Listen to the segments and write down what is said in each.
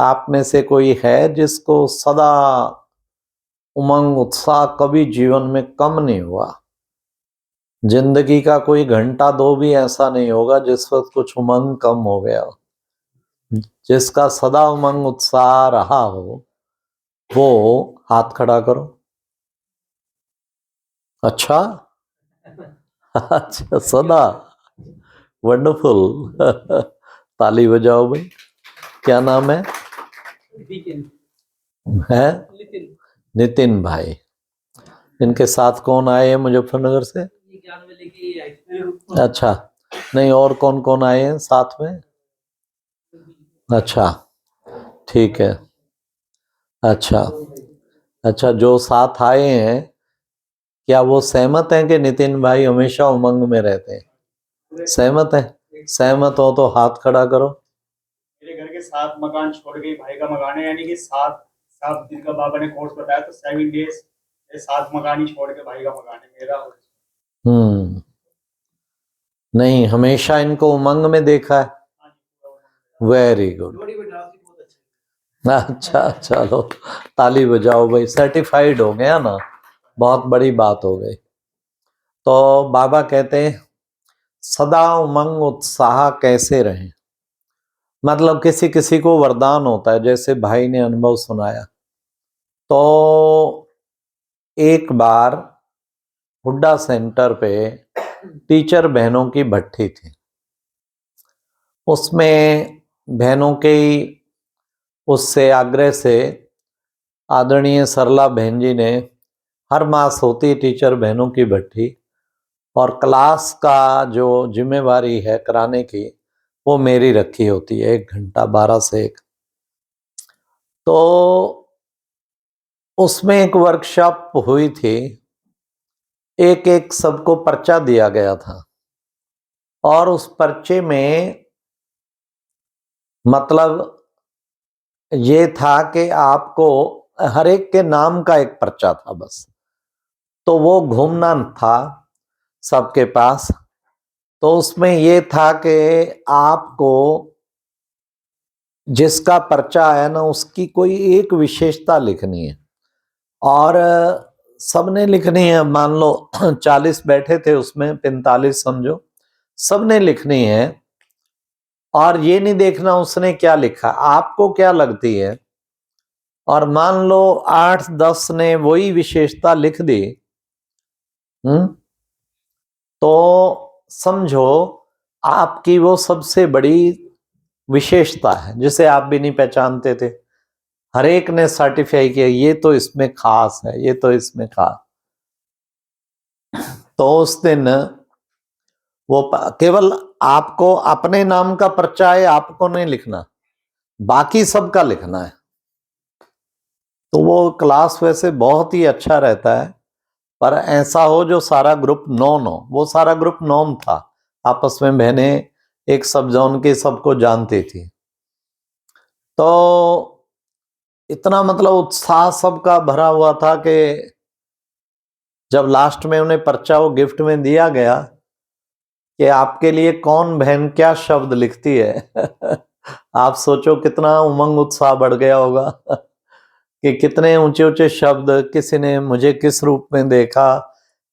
आप में से कोई है जिसको सदा उमंग उत्साह कभी जीवन में कम नहीं हुआ? जिंदगी का कोई घंटा दो भी ऐसा नहीं होगा जिस वक्त कुछ उमंग कम हो गया हो। जिसका सदा उमंग उत्साह रहा हो वो हाथ खड़ा करो। अच्छा अच्छा, सदा। वंडरफुल। ताली बजाओ भाई। क्या नाम है? नितिन भाई। इनके साथ कौन आए हैं मुजफ्फरनगर से? अच्छा, नहीं और कौन कौन आए हैं साथ में? अच्छा, ठीक है। अच्छा अच्छा, जो साथ आए हैं क्या वो सहमत हैं कि नितिन भाई हमेशा उमंग में रहते हैं? सहमत है? सहमत हो तो हाथ खड़ा करो। मेरे घर के 7 मकान छोड़ के भाई का मकान है, यानी कि 7 दिन का बाबा ने कोर्स बताया, तो 7 डेज 7 मकान ही छोड़ के भाई का मकान है मेरा। नहीं, हमेशा इनको उमंग में देखा है। Very good. अच्छा, चलो ताली बजाओ भाई। सर्टिफाइड हो गया ना, बहुत बड़ी बात हो गई। तो बाबा कहते हैं सदा उमंग उत्साह कैसे रहें। मतलब किसी किसी को वरदान होता है, जैसे भाई ने अनुभव सुनाया। तो एक बार हुड्डा सेंटर पे टीचर बहनों की भट्टी थी। उसमें बहनों के उससे आग्रह से आदरणीय सरला बहन जी ने, हर मास होती टीचर बहनों की भट्टी, और क्लास का जो जिम्मेवारी है कराने की वो मेरी रखी होती है, 1 घंटा 12 से 1। तो उसमें एक वर्कशॉप हुई थी। एक एक सबको पर्चा दिया गया था और उस पर्चे में मतलब ये था कि आपको हर एक के नाम का एक पर्चा था बस। तो वो घूमना था सबके पास। तो उसमें ये था कि आपको जिसका पर्चा आया ना उसकी कोई एक विशेषता लिखनी है, और सबने लिखनी है। मान लो 40 बैठे थे उसमें, 45 समझो, सबने लिखनी है। और ये नहीं देखना उसने क्या लिखा, आपको क्या लगती है। और मान लो 8-10 ने वही विशेषता लिख दी, तो समझो आपकी वो सबसे बड़ी विशेषता है जिसे आप भी नहीं पहचानते थे। हर एक ने सर्टिफाई किया ये तो इसमें खास है, ये तो इसमें खास। तो उस दिन वो केवल आपको अपने नाम का पर्चा है, आपको नहीं लिखना, बाकी सबका लिखना है। तो वो क्लास वैसे बहुत ही अच्छा रहता है, पर ऐसा हो जो सारा ग्रुप नॉन हो। वो सारा ग्रुप नॉन था, आपस में बहनें एक सब जोन के सबको जानती थी। तो इतना मतलब उत्साह सबका भरा हुआ था कि जब लास्ट में उन्हें पर्चा वो गिफ्ट में दिया गया कि आपके लिए कौन बहन क्या शब्द लिखती है आप सोचो कितना उमंग उत्साह बढ़ गया होगा कि कितने ऊंचे ऊंचे शब्द। किसी ने मुझे किस रूप में देखा,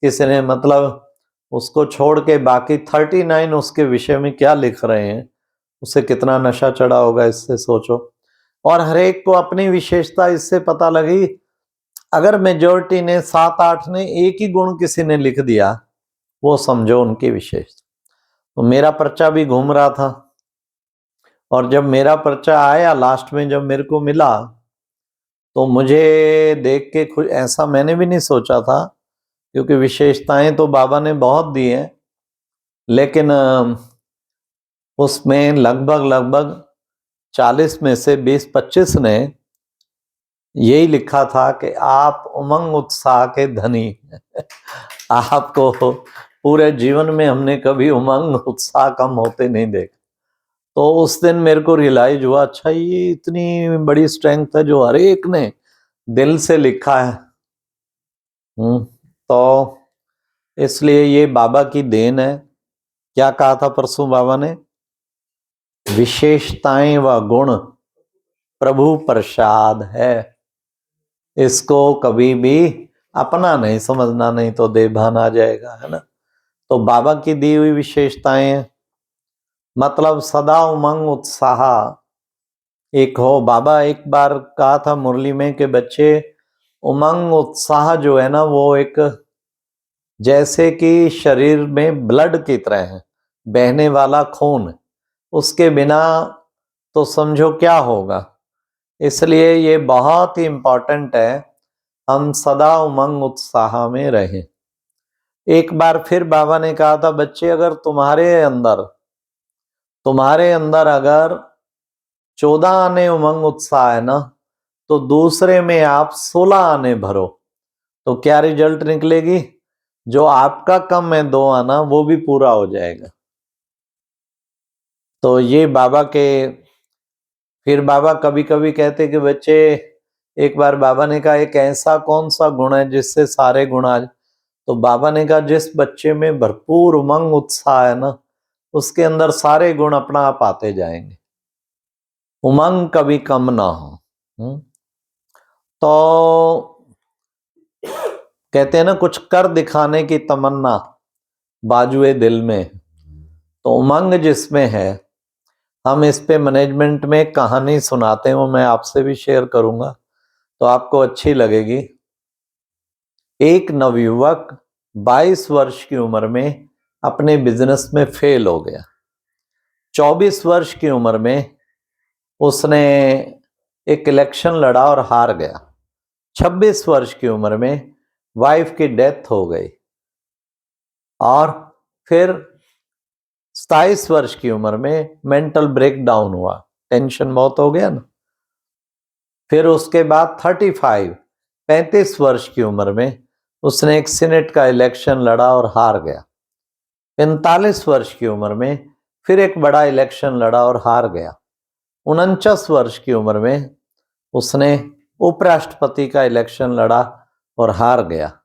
किसी ने मतलब उसको छोड़ के बाकी 39 उसके विषय में क्या लिख रहे हैं, उसे कितना नशा चढ़ा होगा इससे सोचो। और हर एक को अपनी विशेषता इससे पता लगी। अगर मेजोरिटी ने 7-8 ने एक ही गुण किसी ने लिख दिया, वो समझो उनकी विशेषता। तो मेरा पर्चा भी घूम रहा था, और जब मेरा पर्चा आया लास्ट में जब मेरे को मिला, तो मुझे देख के कुछ ऐसा मैंने भी नहीं सोचा था, क्योंकि विशेषताएं तो बाबा ने बहुत दी हैं, लेकिन उसमें लगभग 40 में से 20-25 ने यही लिखा था कि आप उमंग उत्साह के धनी हैं। आपको पूरे जीवन में हमने कभी उमंग उत्साह कम होते नहीं देखा। तो उस दिन मेरे को रियलाइज हुआ, अच्छा ये इतनी बड़ी स्ट्रेंथ है जो हर एक ने दिल से लिखा है। तो इसलिए ये बाबा की देन है। क्या कहा था परसों बाबा ने? विशेषताएं व गुण प्रभु प्रसाद है, इसको कभी भी अपना नहीं समझना, नहीं तो देभान आ जाएगा, है ना। तो बाबा की दी हुई विशेषताएं, मतलब सदा उमंग उत्साह एक हो। बाबा एक बार कहा था मुरली में कि बच्चे, उमंग उत्साह जो है ना, वो एक जैसे कि शरीर में ब्लड की तरह है, बहने वाला खून, उसके बिना तो समझो क्या होगा। इसलिए ये बहुत ही इम्पोर्टेंट है, हम सदा उमंग उत्साह में रहें। एक बार फिर बाबा ने कहा था, बच्चे अगर तुम्हारे अंदर अगर 14 आने उमंग उत्साह है ना, तो दूसरे में आप 16 आने भरो, तो क्या रिजल्ट निकलेगी? जो आपका कम है 2 आना, वो भी पूरा हो जाएगा। तो ये बाबा के, फिर बाबा कभी कभी कहते कि बच्चे, एक बार बाबा ने कहा एक ऐसा कौन सा गुण है जिससे सारे गुण आ, तो बाबा ने कहा जिस बच्चे में भरपूर उमंग उत्साह है ना, उसके अंदर सारे गुण अपना आप आते जाएंगे, उमंग कभी कम ना हो। तो कहते हैं ना, कुछ कर दिखाने की तमन्ना बाजुए दिल में, तो उमंग जिसमें है, हम इस पे मैनेजमेंट में एक कहानी सुनाते हैं, वो मैं आपसे भी शेयर करूंगा तो आपको अच्छी लगेगी। एक नवयुवक 22 वर्ष की उम्र में अपने बिजनेस में फेल हो गया। 24 वर्ष की उम्र में उसने एक इलेक्शन लड़ा और हार गया। 26 वर्ष की उम्र में वाइफ की डेथ हो गई, और फिर 27 वर्ष की उम्र में मेंटल ब्रेकडाउन हुआ, टेंशन बहुत हो गया ना। फिर उसके बाद 35 वर्ष की उम्र में उसने एक सीनेट का इलेक्शन लड़ा और हार गया। 45 वर्ष की उम्र में फिर एक बड़ा इलेक्शन लड़ा और हार गया। 49 वर्ष की उम्र में उसने उपराष्ट्रपति का इलेक्शन लड़ा और हार गया।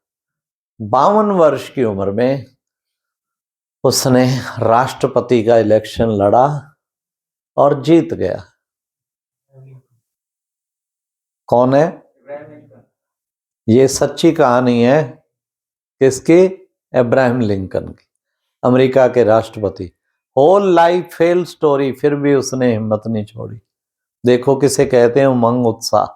52 वर्ष की उम्र में उसने राष्ट्रपति का इलेक्शन लड़ा और जीत गया। कौन है? ये सच्ची कहानी है किसकी? अब्राहम लिंकन की, अमेरिका के राष्ट्रपति। होल लाइफ फेल स्टोरी, फिर भी उसने हिम्मत नहीं छोड़ी। देखो किसे कहते हैं उमंग उत्साह।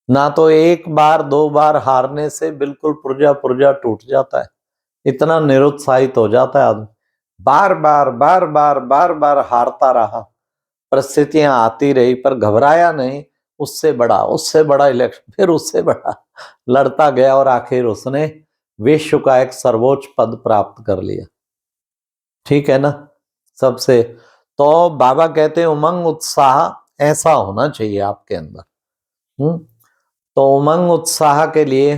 ना तो एक बार 2 बार हारने से बिल्कुल पुर्जा पुर्जा टूट जाता है, इतना निरुत्साहित हो जाता है आदमी। बार बार बार बार बार बार हारता रहा, परिस्थितियां आती रही, पर घबराया नहीं। उससे बड़ा इलेक्शन, फिर उससे बड़ा लड़ता गया, और आखिर उसने विश्व का एक सर्वोच्च पद प्राप्त कर लिया। ठीक है ना सबसे। तो बाबा कहते हैं उमंग उत्साह ऐसा होना चाहिए आपके अंदर। तो उमंग उत्साह के लिए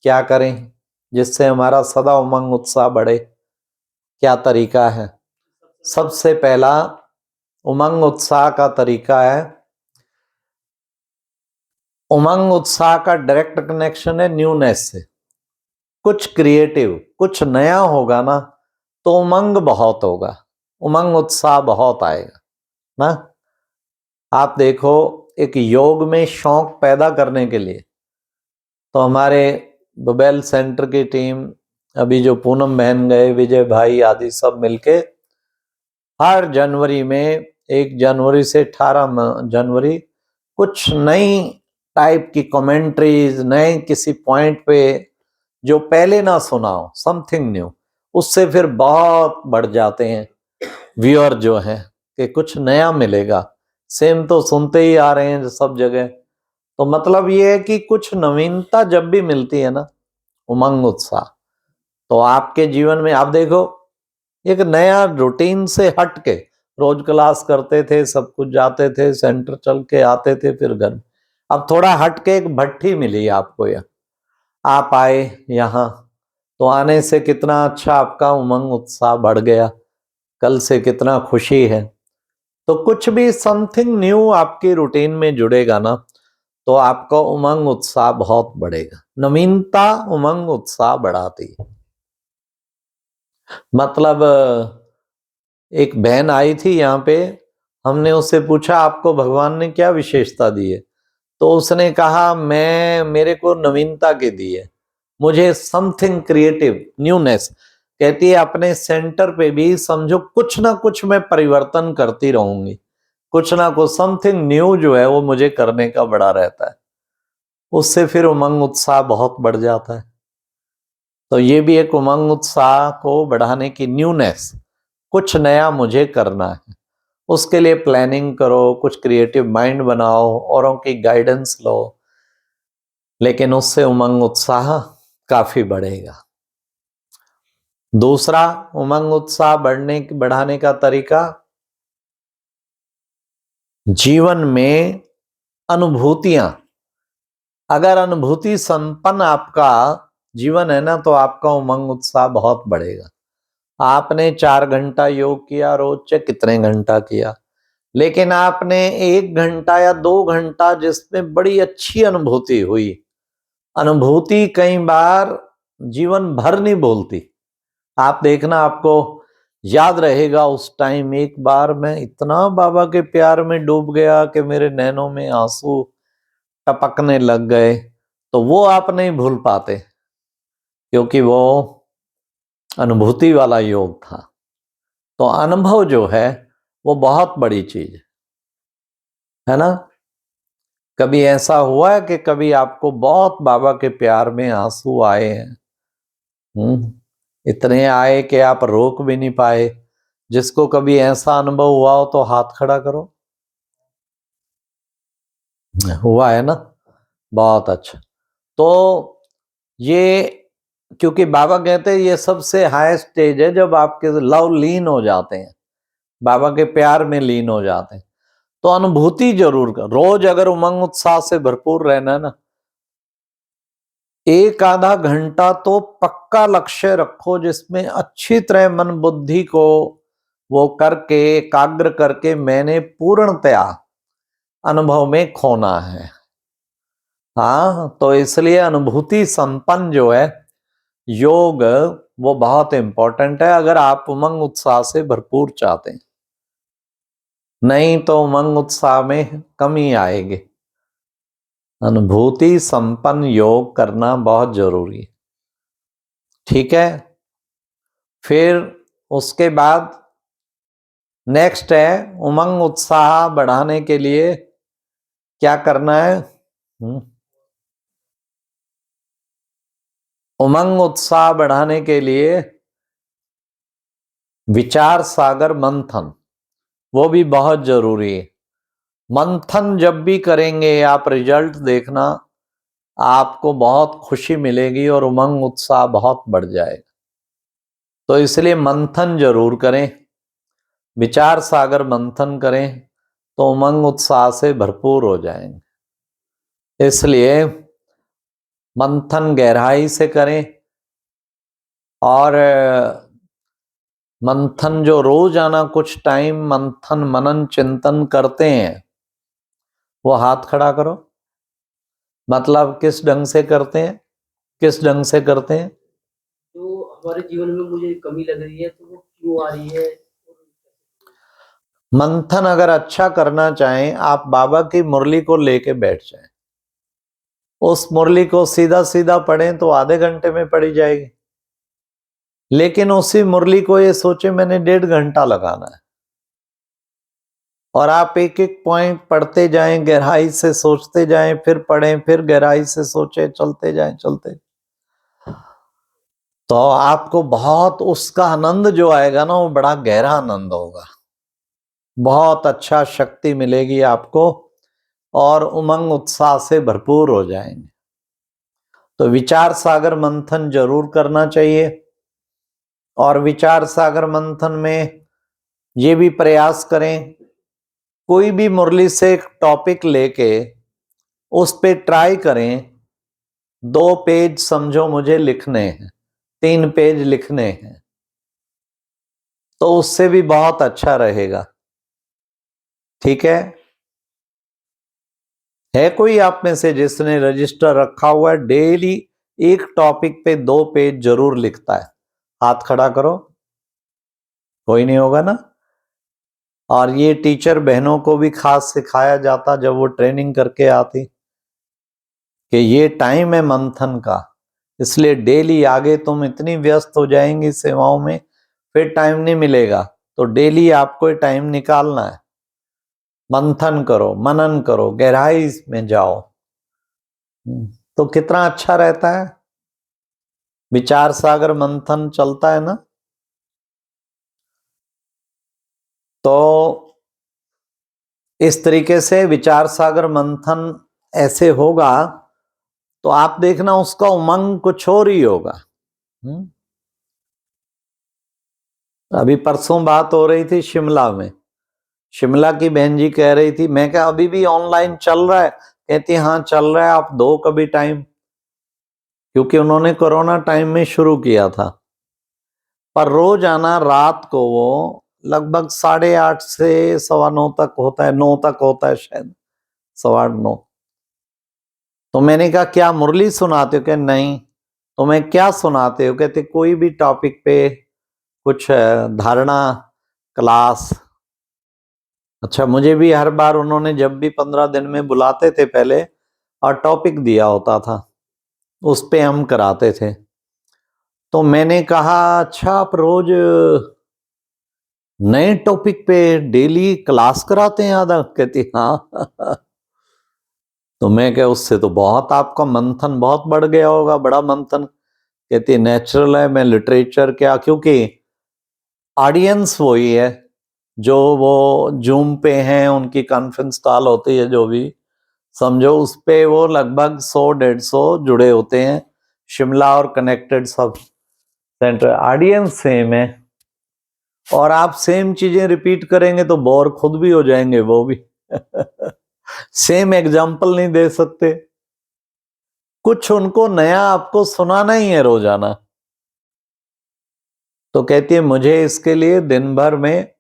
क्या करें जिससे हमारा सदा उमंग उत्साह बढ़े? क्या तरीका है? सबसे पहला उमंग उत्साह का तरीका है, उमंग उत्साह का डायरेक्ट कनेक्शन है न्यूनेस से। कुछ क्रिएटिव, कुछ नया होगा ना, तो उमंग बहुत होगा, उमंग उत्साह बहुत आएगा ना। आप देखो, एक योग में शौक पैदा करने के लिए तो हमारे बुबेल सेंटर की टीम, अभी जो पूनम बहन गए, विजय भाई आदि सब मिलके हर जनवरी में 1 जनवरी से 18 जनवरी कुछ नई टाइप की कमेंट्रीज, नए किसी पॉइंट पे जो पहले ना सुना हो, समथिंग न्यू, उससे फिर बहुत बढ़ जाते हैं व्यूअर जो है कि कुछ नया मिलेगा। सेम तो सुनते ही आ रहे हैं सब जगह। तो मतलब ये है कि कुछ नवीनता जब भी मिलती है ना, उमंग उत्साह, तो आपके जीवन में आप देखो एक नया रूटीन से हट के, रोज क्लास करते थे, सब कुछ जाते थे, सेंटर चल के आते थे, फिर घर। अब थोड़ा हट के एक भट्ठी मिली आपको, यहाँ आप आए यहाँ, तो आने से कितना अच्छा आपका उमंग उत्साह बढ़ गया, कल से कितना खुशी है। तो कुछ भी समथिंग न्यू आपकी रूटीन में जुड़ेगा ना, तो आपका उमंग उत्साह बहुत बढ़ेगा। नवीनता उमंग उत्साह बढ़ाती है। मतलब एक बहन आई थी यहाँ पे, हमने उससे पूछा आपको भगवान ने क्या विशेषता दी है, तो उसने कहा मेरे को नवीनता की दी है, मुझे समथिंग क्रिएटिव, न्यूनेस। कहती है अपने सेंटर पे भी समझो कुछ ना कुछ मैं परिवर्तन करती रहूंगी, कुछ ना कुछ समथिंग न्यू जो है वो मुझे करने का बड़ा रहता है। उससे फिर उमंग उत्साह बहुत बढ़ जाता है। तो ये भी एक उमंग उत्साह को बढ़ाने की न्यूनेस, कुछ नया मुझे करना है, उसके लिए प्लानिंग करो, कुछ क्रिएटिव माइंड बनाओ, औरों की गाइडेंस लो, लेकिन उससे उमंग उत्साह काफी बढ़ेगा। दूसरा उमंग उत्साह बढ़ाने का तरीका, जीवन में अनुभूतियां, अगर अनुभूति संपन्न आपका जीवन है ना, तो आपका उमंग उत्साह बहुत बढ़ेगा। आपने 4 घंटा योग किया रोज, चाहे कितने घंटा किया, लेकिन आपने 1 घंटा या 2 घंटा जिसमें बड़ी अच्छी अनुभूति हुई, अनुभूति कई बार जीवन भर नहीं बोलती। आप देखना, आपको याद रहेगा उस टाइम एक बार मैं इतना बाबा के प्यार में डूब गया कि मेरे नैनों में आंसू टपकने लग गए। तो वो आप नहीं भूल पाते, क्योंकि वो अनुभूति वाला योग था। तो अनुभव जो है वो बहुत बड़ी चीज है ना। कभी ऐसा हुआ है कि कभी आपको बहुत बाबा के प्यार में आंसू आए हैं? इतने आए कि आप रोक भी नहीं पाए। जिसको कभी ऐसा अनुभव हुआ हो तो हाथ खड़ा करो। हुआ है ना, बहुत अच्छा। तो ये, क्योंकि बाबा कहते हैं ये सबसे हाई स्टेज है जब आपके लव लीन हो जाते हैं, बाबा के प्यार में लीन हो जाते हैं। तो अनुभूति जरूर कर, रोज अगर उमंग उत्साह से भरपूर रहना है ना, 1 आधा घंटा तो पक्का लक्ष्य रखो जिसमें अच्छी तरह मन बुद्धि को वो करके एकाग्र करके मैंने पूर्णतया अनुभव में खोना है। हाँ, तो इसलिए अनुभूति संपन्न जो है योग, वो बहुत इंपॉर्टेंट है अगर आप उमंग उत्साह से भरपूर चाहते हैं। नहीं तो उमंग उत्साह में कमी आएगी। अनुभूति संपन्न योग करना बहुत जरूरी है। ठीक है, फिर उसके बाद नेक्स्ट है उमंग उत्साह बढ़ाने के लिए क्या करना है। उमंग उत्साह बढ़ाने के लिए विचार सागर मंथन, वो भी बहुत जरूरी है। मंथन जब भी करेंगे आप, रिजल्ट देखना, आपको बहुत खुशी मिलेगी और उमंग उत्साह बहुत बढ़ जाएगा। तो इसलिए मंथन जरूर करें, विचार सागर मंथन करें, तो उमंग उत्साह से भरपूर हो जाएंगे। इसलिए मंथन गहराई से करें, और मंथन जो रोजाना कुछ टाइम मंथन मनन चिंतन करते हैं, वो हाथ खड़ा करो। मतलब किस ढंग से करते हैं, किस ढंग से करते हैं? जो हमारे जीवन में मुझे कमी लग रही है तो वो क्यों आ रही है? मंथन अगर अच्छा करना चाहें, आप बाबा की मुरली को लेके बैठ जाएं, उस मुरली को सीधा सीधा पढ़ें तो आधे घंटे में पढ़ी जाएगी। लेकिन उसी मुरली को ये सोचे मैंने 1.5 घंटा लगाना है, और आप एक एक पॉइंट पढ़ते जाएं, गहराई से सोचते जाएं, फिर पढ़ें, फिर गहराई से सोचे, चलते जाएं, चलते, तो आपको बहुत उसका आनंद जो आएगा ना, वो बड़ा गहरा आनंद होगा। बहुत अच्छा शक्ति मिलेगी आपको और उमंग उत्साह से भरपूर हो जाएंगे। तो विचार सागर मंथन जरूर करना चाहिए। और विचार सागर मंथन में ये भी प्रयास करें, कोई भी मुरली से एक टॉपिक लेके उस पे ट्राई करें। 2 पेज समझो मुझे लिखने हैं, 3 पेज लिखने हैं, तो उससे भी बहुत अच्छा रहेगा। ठीक है कोई आप में से जिसने रजिस्टर रखा हुआ है, डेली एक टॉपिक पे 2 पेज जरूर लिखता है? हाथ खड़ा करो। कोई नहीं होगा ना। और ये टीचर बहनों को भी खास सिखाया जाता जब वो ट्रेनिंग करके आती कि ये टाइम है मंथन का, इसलिए डेली आगे तुम इतनी व्यस्त हो जाएंगी सेवाओं में फिर टाइम नहीं मिलेगा, तो डेली आपको टाइम निकालना है, मंथन करो, मनन करो, गहराई में जाओ। तो कितना अच्छा रहता है, विचार सागर मंथन चलता है ना। तो इस तरीके से विचार सागर मंथन ऐसे होगा तो आप देखना उसका उमंग कुछ और ही होगा। अभी परसों बात हो रही थी शिमला में, शिमला की बहन जी कह रही थी, मैं क्या अभी भी ऑनलाइन चल रहा है, कहती हाँ चल रहा है, आप दो कभी टाइम, क्योंकि उन्होंने कोरोना टाइम में शुरू किया था। पर रोज आना रात को वो लगभग 8:30 से 9:15 तक होता है, 9 तक होता है शायद, 9:15। तो मैंने कहा क्या मुरली सुनाते हो? क्या नहीं। तो मैं क्या सुनाते हो? कहते कोई भी टॉपिक पे कुछ धारणा क्लास। अच्छा, मुझे भी हर बार उन्होंने जब भी 15 दिन में बुलाते थे पहले और टॉपिक दिया होता था, उस पे हम कराते थे। तो मैंने कहा अच्छा आप रोज नए टॉपिक पे डेली क्लास कराते हैं आधा? कहती हाँ। तो मैं क्या उससे तो बहुत आपका मंथन बहुत बढ़ गया होगा, बड़ा मंथन। कहती नेचुरल है, मैं लिटरेचर क्या, क्योंकि ऑडियंस वही है जो वो जूम पे हैं, उनकी कॉन्फ्रेंस कॉल होती है जो भी, समझो उस पे वो लगभग 100-150 जुड़े होते हैं, शिमला और connected sub centre, audience same है। और आप सेम चीजें रिपीट करेंगे तो बोर खुद भी हो जाएंगे वो भी। सेम एग्जाम्पल नहीं दे सकते, कुछ उनको नया आपको सुनाना ही है रोजाना। तो कहती है मुझे इसके लिए दिन भर में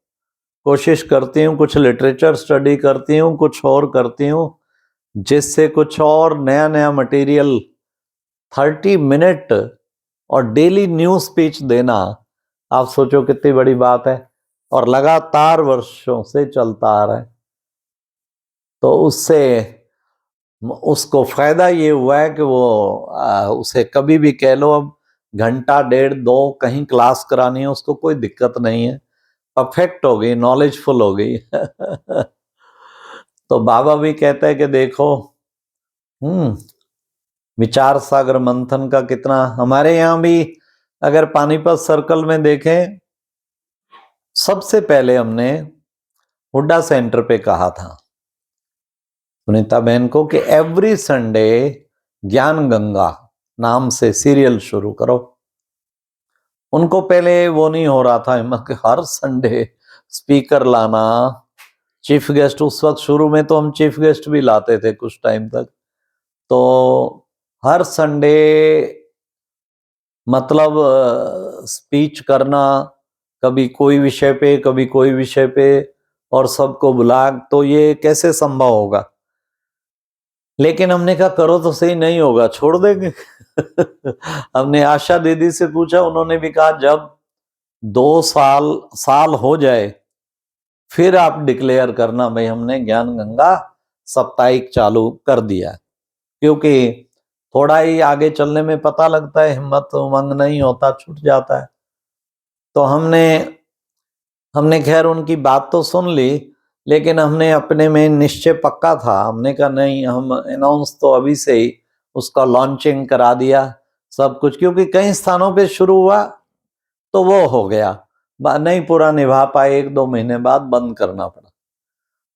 कोशिश करती हूँ, कुछ लिटरेचर स्टडी करती हूँ, कुछ और करती हूँ, जिससे कुछ और नया नया मटेरियल 30 मिनट और डेली न्यू स्पीच देना, आप सोचो कितनी बड़ी बात है। और लगातार वर्षों से चलता आ रहा है। तो उससे उसको फायदा ये हुआ है कि वो उसे कभी भी कह लो अब घंटा 1.5-2 कहीं क्लास करानी है, उसको कोई दिक्कत नहीं है, परफेक्ट हो गई, नॉलेजफुल हो गई। तो बाबा भी कहता है कि देखो विचार सागर मंथन का कितना, हमारे यहाँ भी अगर पानीपत सर्कल में देखें, सबसे पहले हमने हुड्डा सेंटर पे कहा था सुनीता बहन को कि एवरी संडे ज्ञान गंगा नाम से सीरियल शुरू करो। उनको पहले वो नहीं हो रहा था हिम्मत के हर संडे स्पीकर लाना, चीफ गेस्ट, उस वक्त शुरू में तो हम चीफ गेस्ट भी लाते थे कुछ टाइम तक। तो हर संडे मतलब स्पीच करना, कभी कोई विषय पे कभी कोई विषय पे, और सबको बुला, तो ये कैसे संभव होगा। लेकिन हमने कहा करो तो सही, नहीं होगा छोड़ देंगे। हमने आशा दीदी से पूछा, उन्होंने भी कहा जब 2 साल हो जाए फिर आप डिक्लेयर करना। भाई हमने ज्ञान गंगा साप्ताहिक चालू कर दिया, क्योंकि थोड़ा ही आगे चलने में पता लगता है, हिम्मत उमंग नहीं होता, छूट जाता है। तो हमने खैर उनकी बात तो सुन ली, लेकिन हमने अपने में निश्चय पक्का था, हमने कहा नहीं, हम अनाउंस तो अभी से ही उसका लॉन्चिंग करा दिया सब कुछ, क्योंकि कई स्थानों पे शुरू हुआ तो वो हो गया, नहीं पूरा निभा पाए, 1-2 महीने बाद बंद करना पड़ा।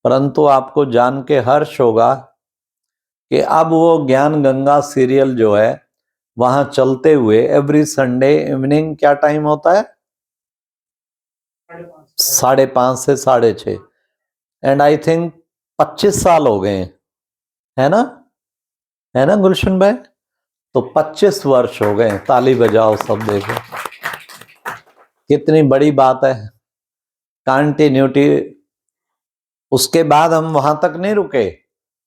परंतु आपको जान के हर्ष होगा कि अब वो ज्ञान गंगा सीरियल जो है वहां चलते हुए एवरी संडे इवनिंग, क्या टाइम होता है? 5:30 से 6:30, एंड आई थिंक 25 साल हो गए, है ना, है ना गुलशन भाई? तो 25 वर्ष हो गए, ताली बजाओ सब, देखो कितनी बड़ी बात है, कंटिन्यूटी। उसके बाद हम वहां तक नहीं रुके,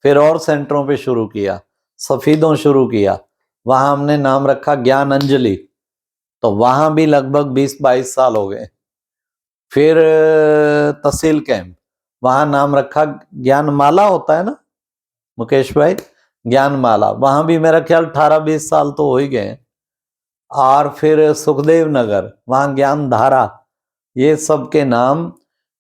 फिर और सेंटरों पे शुरू किया, सफीदों शुरू किया, वहां हमने नाम रखा ज्ञान अंजलि, तो वहां भी लगभग 20-22 साल हो गए। फिर तहसील कैंप, वहां नाम रखा ज्ञानमाला होता है ना मुकेश भाई, ज्ञानमाला, वहां भी मेरा ख्याल 18-20 साल तो हो ही गए। और फिर सुखदेव नगर, वहां ज्ञानधारा, ये सब के नाम,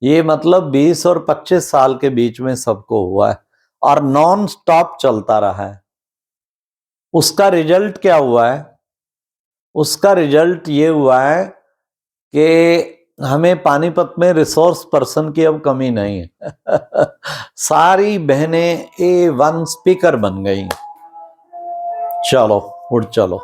ये मतलब 20 और 25 साल के बीच में सबको हुआ है और नॉन स्टॉप चलता रहा है। उसका रिजल्ट क्या हुआ है? उसका रिजल्ट ये हुआ है कि हमें पानीपत में रिसोर्स पर्सन की अब कमी नहीं है। सारी बहनें A1 स्पीकर बन गई। चलो उठ चलो।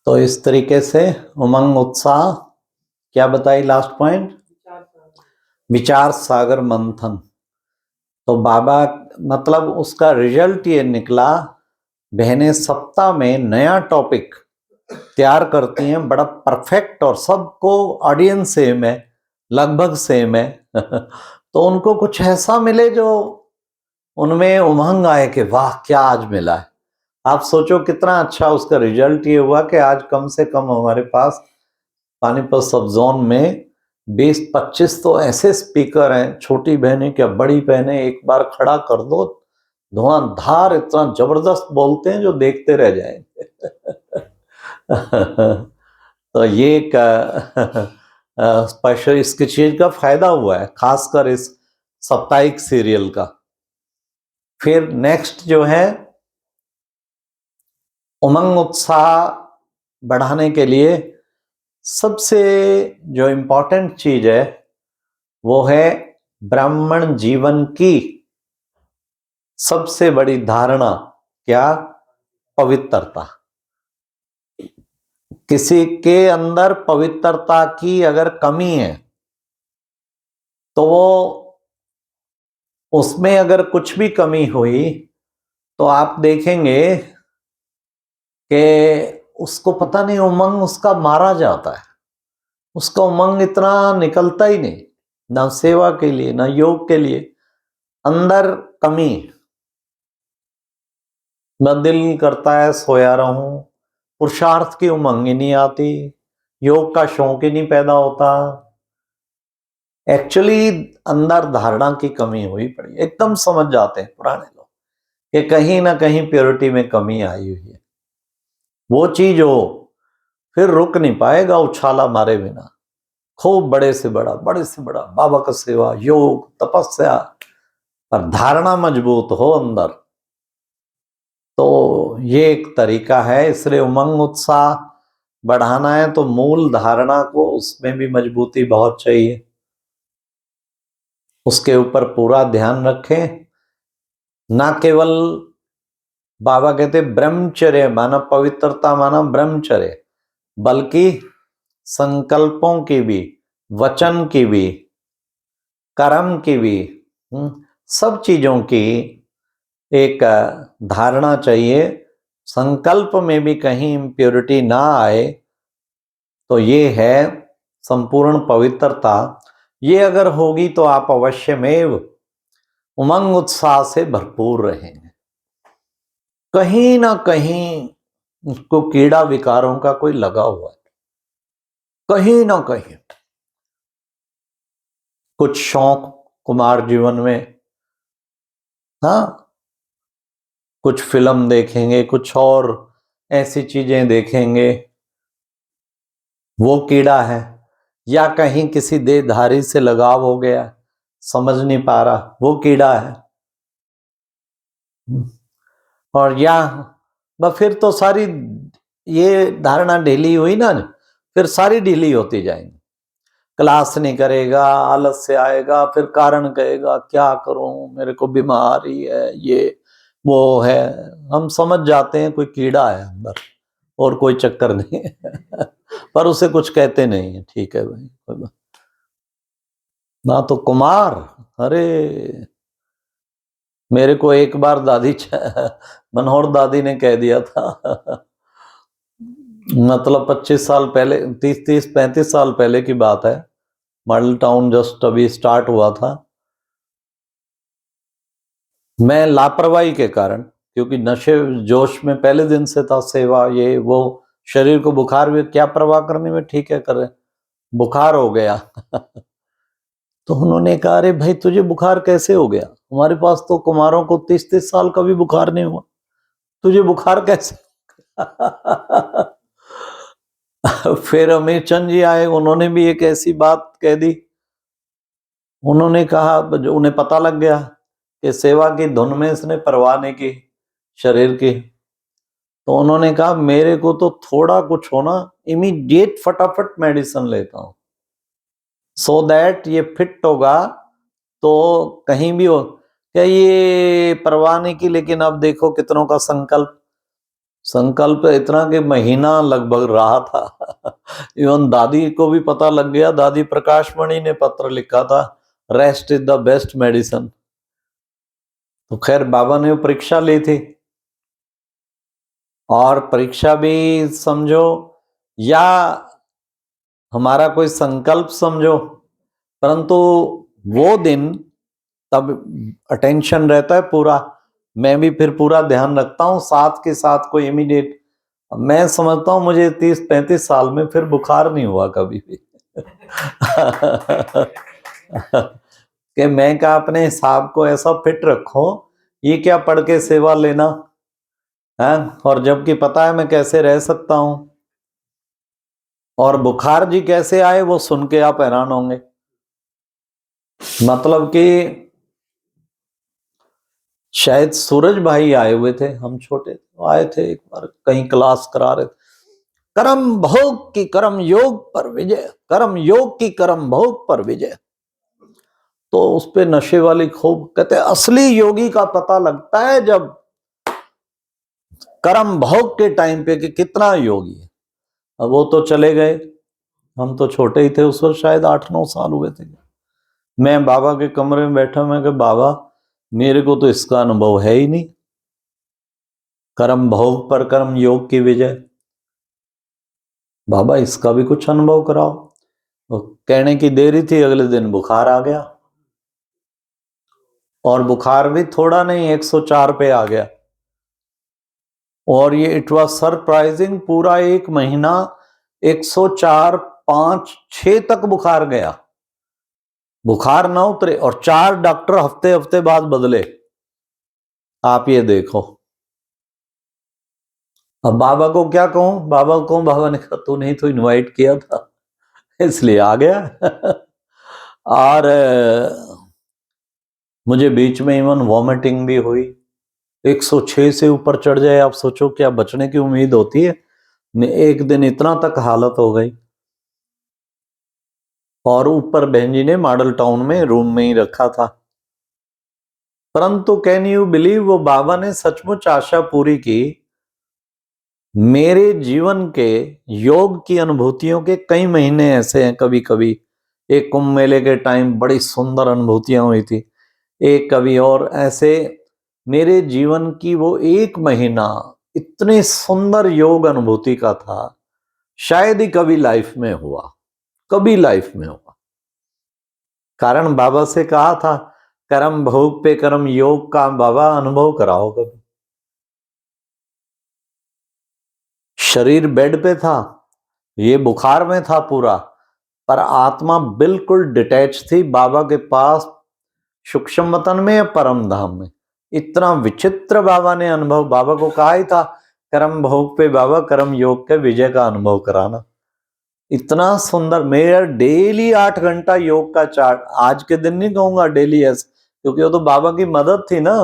तो इस तरीके से उमंग उत्साह, क्या बताई लास्ट पॉइंट? विचार सागर मंथन। तो बाबा मतलब उसका रिजल्ट ये निकला, बहनें सप्ताह में नया टॉपिक तैयार करती हैं, बड़ा परफेक्ट, और सबको ऑडियंस सेम है, लगभग सेम है। तो उनको कुछ ऐसा मिले जो उनमें उमंग आए कि वाह क्या आज मिला है। आप सोचो कितना अच्छा उसका रिजल्ट ये हुआ कि आज कम से कम हमारे पास पानीपत सब जोन में 20-25 तो ऐसे स्पीकर हैं, छोटी बहनें क्या बड़ी बहनें, एक बार खड़ा कर दो धुआंधार इतना जबरदस्त बोलते हैं जो देखते रह जाएंगे। तो ये एक स्पेशल इसकी चीज का फायदा हुआ है, खासकर इस साप्ताहिक सीरियल का। फिर नेक्स्ट जो है उमंग उत्साह बढ़ाने के लिए सबसे जो इम्पोर्टेंट चीज है वो है ब्राह्मण जीवन की सबसे बड़ी धारणा, क्या? पवित्रता। किसी के अंदर पवित्रता की अगर कमी है तो वो, उसमें अगर कुछ भी कमी हुई तो आप देखेंगे कि उसको पता नहीं, उमंग उसका मारा जाता है, उसका उमंग इतना निकलता ही नहीं, ना सेवा के लिए ना योग के लिए। अंदर कमी, मैं दिल करता है सोया रहूं, पुरुषार्थ की उमंग ही नहीं आती, योग का शौक ही नहीं पैदा होता। एक्चुअली अंदर धारणा की कमी हुई पड़ी, एकदम समझ जाते हैं पुराने लोग कि कहीं ना कहीं प्योरिटी में कमी आई हुई है। वो चीज हो फिर रुक नहीं पाएगा उछाला मारे बिना। खूब बड़े से बड़ा बाबा का सेवा, योग, तपस्या, पर धारणा मजबूत हो अंदर, तो ये एक तरीका है। इसलिए उमंग उत्साह बढ़ाना है तो मूल धारणा को, उसमें भी मजबूती बहुत चाहिए, उसके ऊपर पूरा ध्यान रखें। ना केवल बाबा कहते ब्रह्मचर्य माना पवित्रता माना ब्रह्मचर्य, बल्कि संकल्पों की भी, वचन की भी, कर्म की भी, सब चीजों की एक धारणा चाहिए। संकल्प में भी कहीं इम्प्योरिटी ना आए तो ये है संपूर्ण पवित्रता। ये अगर होगी तो आप अवश्यमेव उमंग उत्साह से भरपूर रहेंगे। कहीं ना कहीं उसको कीड़ा विकारों का कोई लगा हुआ है, कहीं ना कहीं कुछ शौक कुमार जीवन में, हाँ, कुछ फिल्म देखेंगे, कुछ और ऐसी चीजें देखेंगे, वो कीड़ा है। या कहीं किसी देहधारी से लगाव हो गया, समझ नहीं पा रहा, वो कीड़ा है। और या फिर तो सारी ये धारणा ढीली हुई ना, फिर सारी ढीली होती जाएंगी। क्लास नहीं करेगा, आलस से आएगा, फिर कारण कहेगा क्या करूं, मेरे को बीमारी है, ये वो है। हम समझ जाते हैं कोई कीड़ा है अंदर और कोई चक्कर नहीं है पर उसे कुछ कहते नहीं है, ठीक है भाई, कोई बात ना। तो कुमार, अरे मेरे को एक बार दादी मनोहर दादी ने कह दिया था मतलब 25 साल पहले, 35 साल पहले की बात है, मॉडल टाउन जस्ट अभी स्टार्ट हुआ था। मैं लापरवाही के कारण, क्योंकि नशे जोश में पहले दिन से था, सेवा ये वो, शरीर को बुखार भी, क्या परवाह करने में, ठीक है कर रहे, बुखार हो गया तो उन्होंने कहा अरे भाई तुझे बुखार कैसे हो गया, हमारे पास तो कुमारों को 30-30 साल का भी बुखार नहीं हुआ, तुझे बुखार कैसे फिर अमीर चंद जी आए, उन्होंने भी एक ऐसी बात कह दी। उन्होंने कहा, जो उन्हें पता लग गया कि सेवा की धुन में इसने परवाह नहीं की शरीर की, तो उन्होंने कहा मेरे को तो थोड़ा कुछ होना, इमीडिएट फटाफट मेडिसिन लेता हूं, सो दैट ये फिट होगा तो कहीं भी हो। क्या ये परवाह नहीं की, लेकिन अब देखो कितनों का संकल्प इतना कि महीना लगभग रहा था इवन दादी को भी पता लग गया। दादी प्रकाश मणि ने पत्र लिखा था, rest is the best medicine. तो खैर बाबा ने परीक्षा ली थी, और परीक्षा भी समझो या हमारा कोई संकल्प समझो, परंतु वो दिन तब अटेंशन रहता है पूरा, मैं भी फिर पूरा ध्यान रखता हूँ, साथ के साथ कोई इमीडिएट, मैं समझता हूँ मुझे 30-35 साल में फिर बुखार नहीं हुआ कभी भी कि मैं क्या अपने हिसाब को ऐसा फिट रखो, ये क्या पढ़ के सेवा लेना है, और जबकि पता है मैं कैसे रह सकता हूं। और बुखार जी कैसे आए वो सुन के आप हैरान होंगे। मतलब कि शायद सूरज भाई आए हुए थे, हम छोटे आए थे एक बार, कहीं क्लास करा रहे थे, कर्म भोग की कर्म योग पर विजय, कर्म योग की कर्म भोग पर विजय। तो उस पे नशे वाली खूब कहते असली योगी का पता लगता है जब कर्म भोग के टाइम पे कि कितना योगी है। अब वो तो चले गए, हम तो छोटे ही थे उस वक्त, शायद 8-9 साल हुए थे। मैं बाबा के कमरे में बैठा, मैं कहा बाबा मेरे को तो इसका अनुभव है ही नहीं, कर्म भोग पर कर्म योग की विजय, बाबा इसका भी कुछ अनुभव कराओ। तो कहने की देरी थी, अगले दिन बुखार आ गया, और बुखार भी थोड़ा नहीं, 104 पे आ गया। और ये इट वॉज सरप्राइजिंग, पूरा 1 महीना 104, 5, 6 तक बुखार गया, बुखार ना उतरे, और 4 डॉक्टर हफ्ते हफ्ते बाद बदले। आप ये देखो, अब बाबा को क्या कहूं, बाबा को बाबा ने कहा तू नहीं तो इनवाइट किया था इसलिए आ गया और मुझे बीच में इवन वॉमिटिंग भी हुई, 106 से ऊपर चढ़ जाए, आप सोचो क्या बचने की उम्मीद होती है। एक दिन इतना तक हालत हो गई, और ऊपर बहन जी ने मॉडल टाउन में रूम में ही रखा था। परंतु कैन यू बिलीव, वो बाबा ने सचमुच आशा पूरी की। मेरे जीवन के योग की अनुभूतियों के कई महीने ऐसे हैं, कभी कभी एक कुंभ मेले के टाइम बड़ी सुंदर अनुभूतियां हुई थी, एक कभी और ऐसे मेरे जीवन की वो 1 महीना इतने सुंदर योग अनुभूति का था, शायद ही कभी लाइफ में हुआ, कभी लाइफ में हुआ। कारण बाबा से कहा था कर्म भोग पे कर्म योग का बाबा अनुभव कराओ कभी। शरीर बेड पे था, ये बुखार में था पूरा, पर आत्मा बिल्कुल डिटैच थी बाबा के पास, सूक्ष्म वतन में या परम धाम में। इतना विचित्र बाबा ने अनुभव, बाबा को कहा ही था कर्म भोग पे बाबा कर्म योग के विजय का अनुभव कराना। इतना सुंदर, मेरा डेली 8 घंटा योग का चार्ट, आज के दिन नहीं कहूंगा डेली ऐसे, क्योंकि वो तो बाबा की मदद थी ना।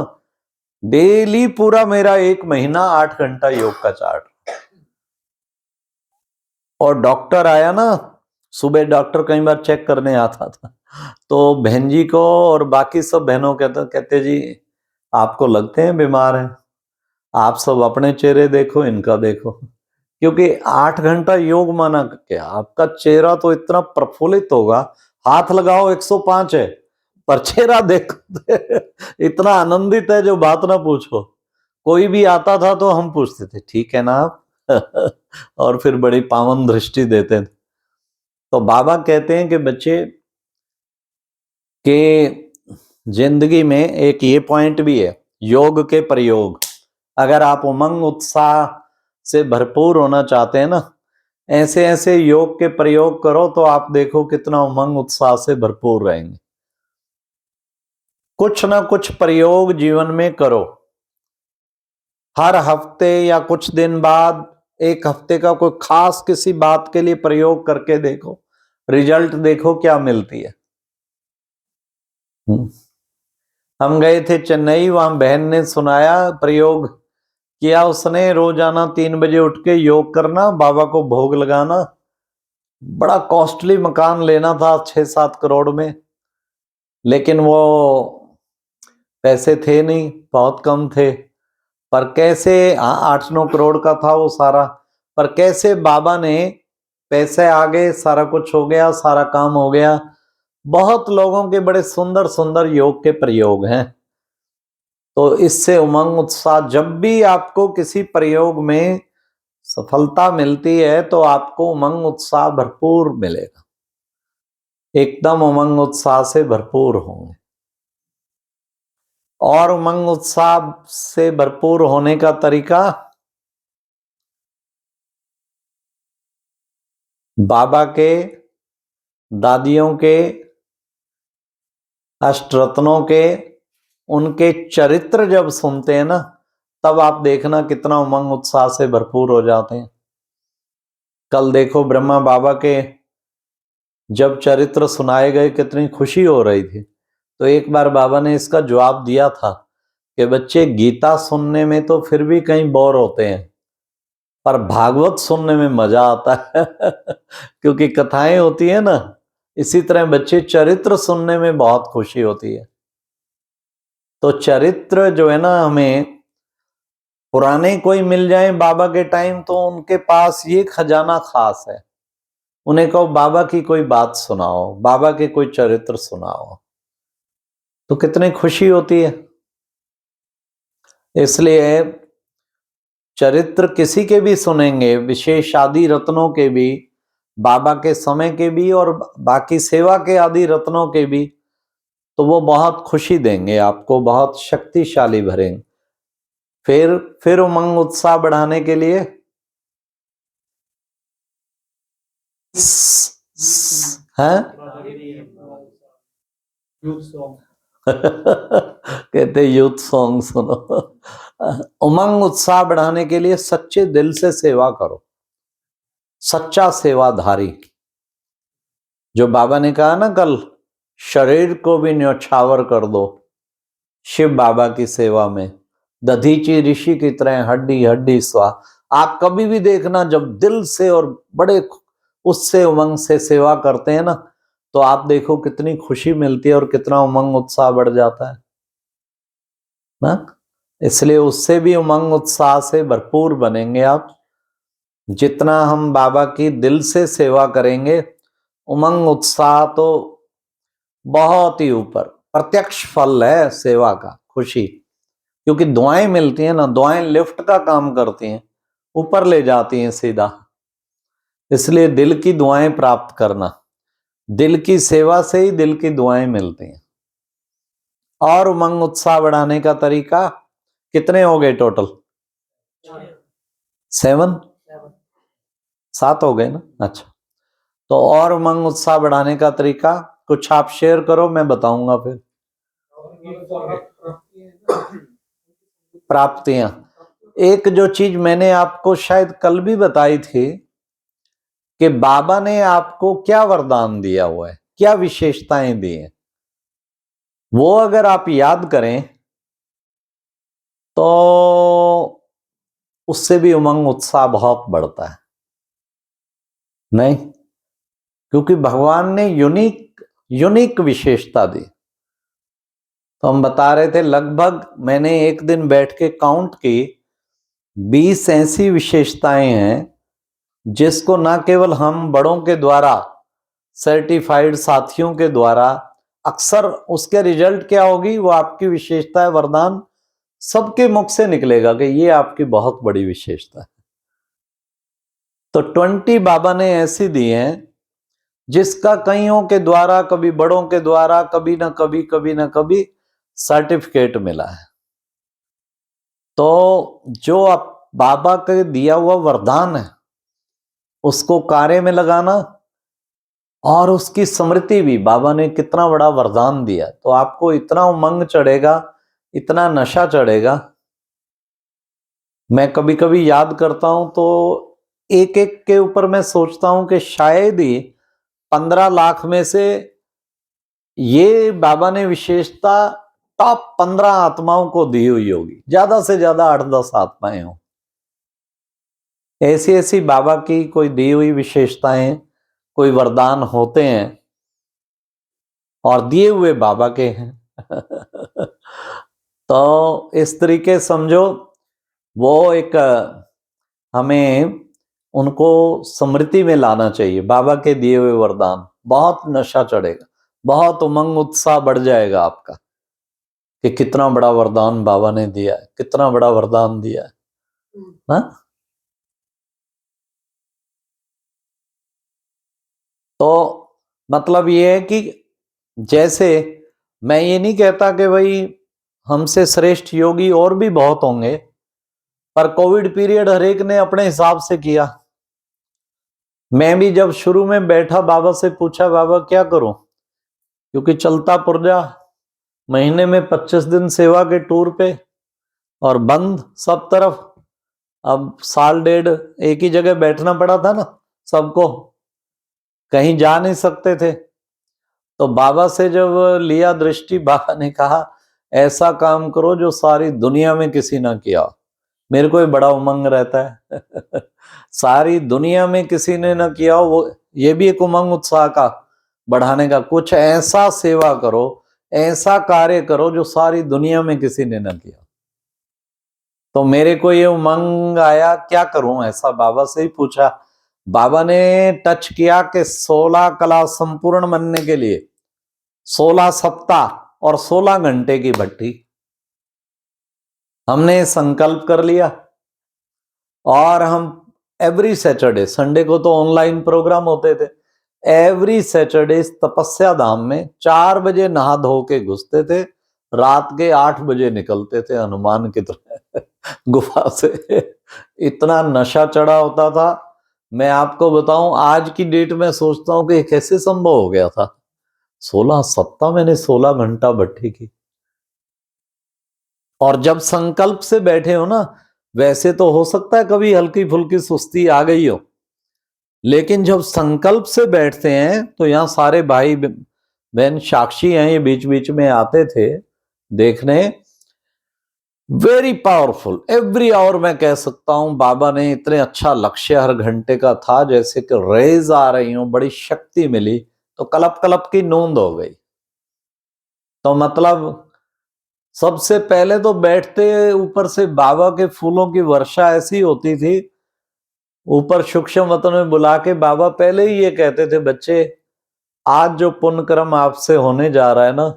डेली पूरा मेरा 1 महीना 8 घंटा योग का चार्ट। और डॉक्टर आया ना, सुबह डॉक्टर कई बार चेक करने आता था, तो बहन जी को और बाकी सब बहनों कहते जी आपको लगते हैं बीमार हैं, आप सब अपने चेहरे देखो, इनका देखो। क्योंकि 8 घंटा योग माना क्या, आपका चेहरा तो इतना प्रफुल्लित होगा, हाथ लगाओ 105 है, पर चेहरा देखो इतना आनंदित है जो बात ना पूछो। कोई भी आता था तो हम पूछते थे ठीक है ना आप और फिर बड़ी पावन दृष्टि देते थे। तो बाबा कहते हैं कि बच्चे के जिंदगी में एक ये पॉइंट भी है, योग के प्रयोग। अगर आप उमंग उत्साह से भरपूर होना चाहते हैं ना, ऐसे ऐसे योग के प्रयोग करो तो आप देखो कितना उमंग उत्साह से भरपूर रहेंगे। कुछ ना कुछ प्रयोग जीवन में करो, हर हफ्ते या कुछ दिन बाद, 1 हफ्ते का कोई खास किसी बात के लिए प्रयोग करके देखो, रिजल्ट देखो क्या मिलती है। हम गए थे चेन्नई, वहां बहन ने सुनाया, प्रयोग किया उसने, रोजाना 3 बजे उठ के योग करना, बाबा को भोग लगाना। बड़ा कॉस्टली मकान लेना था 6-7 करोड़ में, लेकिन वो पैसे थे नहीं, बहुत कम थे। पर कैसे, 8-9 करोड़ का था वो सारा, पर कैसे बाबा ने, पैसे आ गए, सारा कुछ हो गया, सारा काम हो गया। बहुत लोगों के बड़े सुंदर सुंदर योग के प्रयोग हैं। तो इससे उमंग उत्साह, जब भी आपको किसी प्रयोग में सफलता मिलती है तो आपको उमंग उत्साह भरपूर मिलेगा, एकदम उमंग उत्साह से भरपूर होंगे। और उमंग उत्साह से भरपूर होने का तरीका, बाबा के, दादियों के, अष्टरत्नों के, उनके चरित्र जब सुनते हैं ना, तब आप देखना कितना उमंग उत्साह से भरपूर हो जाते हैं। कल देखो ब्रह्मा बाबा के जब चरित्र सुनाए गए कितनी खुशी हो रही थी। तो एक बार बाबा ने इसका जवाब दिया था कि बच्चे, गीता सुनने में तो फिर भी कहीं बोर होते हैं, पर भागवत सुनने में मजा आता है क्योंकि कथाएं होती है ना, इसी तरह बच्चे चरित्र सुनने में बहुत खुशी होती है। तो चरित्र जो है ना, हमें पुराने कोई मिल जाए बाबा के टाइम तो उनके पास ये खजाना खास है। उन्हें कहो बाबा की कोई बात सुनाओ, बाबा के कोई चरित्र सुनाओ, तो कितनी खुशी होती है। इसलिए चरित्र किसी के भी सुनेंगे, विशेष आदि रत्नों के भी, बाबा के समय के भी और बाकी सेवा के आदि रत्नों के भी, तो वो बहुत खुशी देंगे आपको, बहुत शक्तिशाली भरेंगे। फिर उमंग उत्साह बढ़ाने के लिए हैं यूथ सॉन्ग कहते यूथ सॉन्ग सुनो। उमंग उत्साह बढ़ाने के लिए सच्चे दिल से सेवा करो, सच्चा सेवाधारी। जो बाबा ने कहा ना कल, शरीर को भी न्यौछावर कर दो शिव बाबा की सेवा में, दधीची ऋषि की तरह हड्डी हड्डी स्वाह। आप कभी भी देखना, जब दिल से और बड़े उससे उमंग से सेवा करते हैं ना, तो आप देखो कितनी खुशी मिलती है और कितना उमंग उत्साह बढ़ जाता है ना। इसलिए उससे भी उमंग उत्साह से भरपूर बनेंगे आप। जितना हम बाबा की दिल से सेवा करेंगे, उमंग उत्साह तो बहुत ही ऊपर, प्रत्यक्ष फल है सेवा का, खुशी। क्योंकि दुआएं मिलती हैं ना, दुआएं लिफ्ट का काम करती हैं, ऊपर ले जाती हैं सीधा। इसलिए दिल की दुआएं प्राप्त करना, दिल की सेवा से ही दिल की दुआएं मिलती हैं। और उमंग उत्साह बढ़ाने का तरीका कितने हो गए टोटल? 7 हो गए ना। अच्छा, तो और उमंग उत्साह बढ़ाने का तरीका कुछ आप शेयर करो, मैं बताऊंगा फिर। प्राप्तियां, एक जो चीज मैंने आपको शायद कल भी बताई थी कि बाबा ने आपको क्या वरदान दिया हुआ है, क्या विशेषताएं दी हैं, वो अगर आप याद करें तो उससे भी उमंग उत्साह बहुत बढ़ता है। नहीं, क्योंकि भगवान ने यूनिक विशेषता दी। तो हम बता रहे थे, लगभग मैंने एक दिन बैठ के काउंट की, 20 ऐसी विशेषताएं हैं जिसको ना केवल हम बड़ों के द्वारा, सर्टिफाइड साथियों के द्वारा, अक्सर उसके रिजल्ट क्या होगी, वो आपकी विशेषता है, वरदान सबके मुख से निकलेगा कि ये आपकी बहुत बड़ी विशेषता है। तो 20 बाबा ने ऐसी दी हैं जिसका कईयों के द्वारा, कभी बड़ों के द्वारा, कभी ना कभी सर्टिफिकेट मिला है। तो जो आप बाबा के दिया हुआ वरदान है उसको कार्य में लगाना, और उसकी स्मृति भी, बाबा ने कितना बड़ा वरदान दिया, तो आपको इतना उमंग चढ़ेगा, इतना नशा चढ़ेगा। मैं कभी कभी याद करता हूं तो एक एक के ऊपर मैं सोचता हूं कि शायद ही 15 लाख में से ये बाबा ने विशेषता टॉप 15 आत्माओं को दी हुई होगी, ज्यादा से ज्यादा 8-10 आत्माएं हो। ऐसी ऐसी बाबा की कोई दी हुई विशेषताएं, कोई वरदान होते हैं और दिए हुए बाबा के हैं। तो इस तरीके समझो, वो एक हमें उनको स्मृति में लाना चाहिए, बाबा के दिए हुए वरदान। बहुत नशा चढ़ेगा, बहुत उमंग उत्साह बढ़ जाएगा आपका कि कितना बड़ा वरदान बाबा ने दिया है, कितना बड़ा वरदान दिया है ना। तो मतलब ये है कि जैसे मैं ये नहीं कहता कि भाई हमसे श्रेष्ठ योगी और भी बहुत होंगे, पर कोविड पीरियड हर एक ने अपने हिसाब से किया। मैं भी जब शुरू में बैठा, बाबा से पूछा बाबा क्या करूं, क्योंकि चलता पुर्जा, महीने में 25 दिन सेवा के टूर पे और बंद सब तरफ। अब 1.5 साल एक ही जगह बैठना पड़ा था ना सबको, कहीं जा नहीं सकते थे। तो बाबा से जब लिया दृष्टि, बाबा ने कहा ऐसा काम करो जो सारी दुनिया में किसी ना किया। मेरे को बड़ा उमंग रहता है। सारी दुनिया में किसी ने ना किया हो, वो ये भी एक उमंग उत्साह का बढ़ाने का, कुछ ऐसा सेवा करो, ऐसा कार्य करो जो सारी दुनिया में किसी ने न किया। तो मेरे को ये उमंग आया, क्या करूं ऐसा, बाबा से ही पूछा। बाबा ने टच किया कि 16 कला संपूर्ण बनने के लिए 16 सप्ताह और 16 घंटे की भट्टी। हमने संकल्प कर लिया और हम एवरी सैटरडे, संडे को तो ऑनलाइन प्रोग्राम होते थे, एवरी सैटरडे तपस्या धाम में 4 बजे नहा धो के घुसते थे, रात के 8 बजे निकलते थे हनुमान की तरह गुफा से। इतना नशा चढ़ा होता था, मैं आपको बताऊं, आज की डेट में सोचता हूं कि कैसे संभव हो गया था। 16 सप्ताह मैंने 16 घंटा भट्टी की। और जब संकल्प से बैठे हो ना, वैसे तो हो सकता है कभी हल्की फुल्की सुस्ती आ गई हो, लेकिन जब संकल्प से बैठते हैं तो यहाँ सारे भाई बहन साक्षी हैं, ये बीच बीच में आते थे देखने। वेरी पावरफुल, एवरी आवर मैं कह सकता हूं बाबा ने इतने अच्छा लक्ष्य हर घंटे का था, जैसे कि रेज आ रही हूं, बड़ी शक्ति मिली, तो कलप कलप की नींद हो गई। तो मतलब सबसे पहले तो बैठते ऊपर से बाबा के फूलों की वर्षा ऐसी होती थी, ऊपर सूक्ष्म वतन में बुला के बाबा पहले ही ये कहते थे, बच्चे आज जो पुण्य कर्म आपसे होने जा रहा है ना,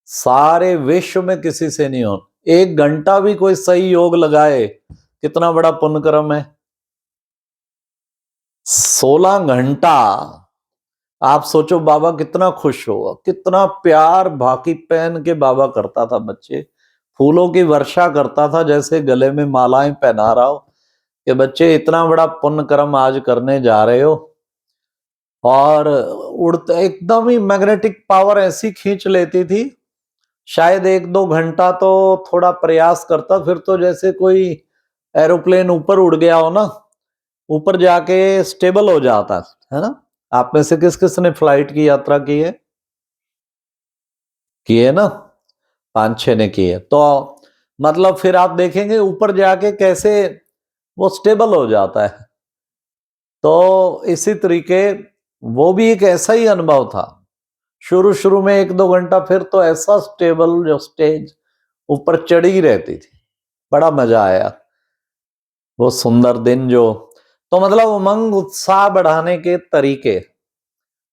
सारे विश्व में किसी से नहीं हो। 1 घंटा भी कोई सही योग लगाए, कितना बड़ा पुण्य कर्म है। 16 घंटा आप सोचो, बाबा कितना खुश होगा, कितना प्यार बाकी पहन के बाबा करता था, बच्चे फूलों की वर्षा करता था, जैसे गले में मालाएं पहना रहा हो कि बच्चे इतना बड़ा पुण्य कर्म आज करने जा रहे हो। और उड़ते एकदम ही मैग्नेटिक पावर ऐसी खींच लेती थी, शायद 1-2 घंटा तो थोड़ा प्रयास करता, फिर तो जैसे कोई एरोप्लेन ऊपर उड़ गया हो ना, ऊपर जाके स्टेबल हो जाता है ना। आप में से किस किस ने फ्लाइट की यात्रा की है ना, 5-6 ने की है। तो मतलब फिर आप देखेंगे ऊपर जाके कैसे वो स्टेबल हो जाता है। तो इसी तरीके वो भी एक ऐसा ही अनुभव था, शुरू शुरू में 1-2 घंटा, फिर तो ऐसा स्टेबल, जो स्टेज ऊपर चढ़ी रहती थी, बड़ा मजा आया वो सुंदर दिन जो। तो मतलब उमंग उत्साह बढ़ाने के तरीके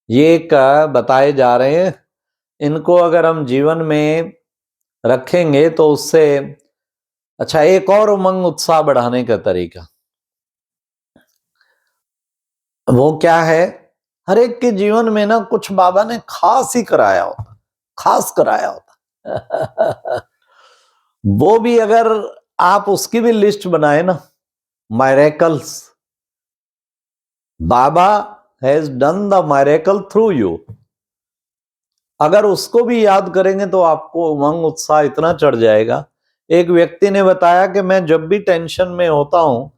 ये बताए जा रहे हैं, इनको अगर हम जीवन में रखेंगे तो उससे अच्छा। एक और उमंग उत्साह बढ़ाने का तरीका वो क्या है, हर एक के जीवन में ना कुछ बाबा ने खास ही कराया होता, खास कराया होता वो भी अगर आप उसकी भी लिस्ट बनाए ना, miracles, Baba has done the miracle through you, अगर उसको भी याद करेंगे तो आपको उमंग उत्साह इतना चढ़ जाएगा। एक व्यक्ति ने बताया कि मैं जब भी टेंशन में होता हूं,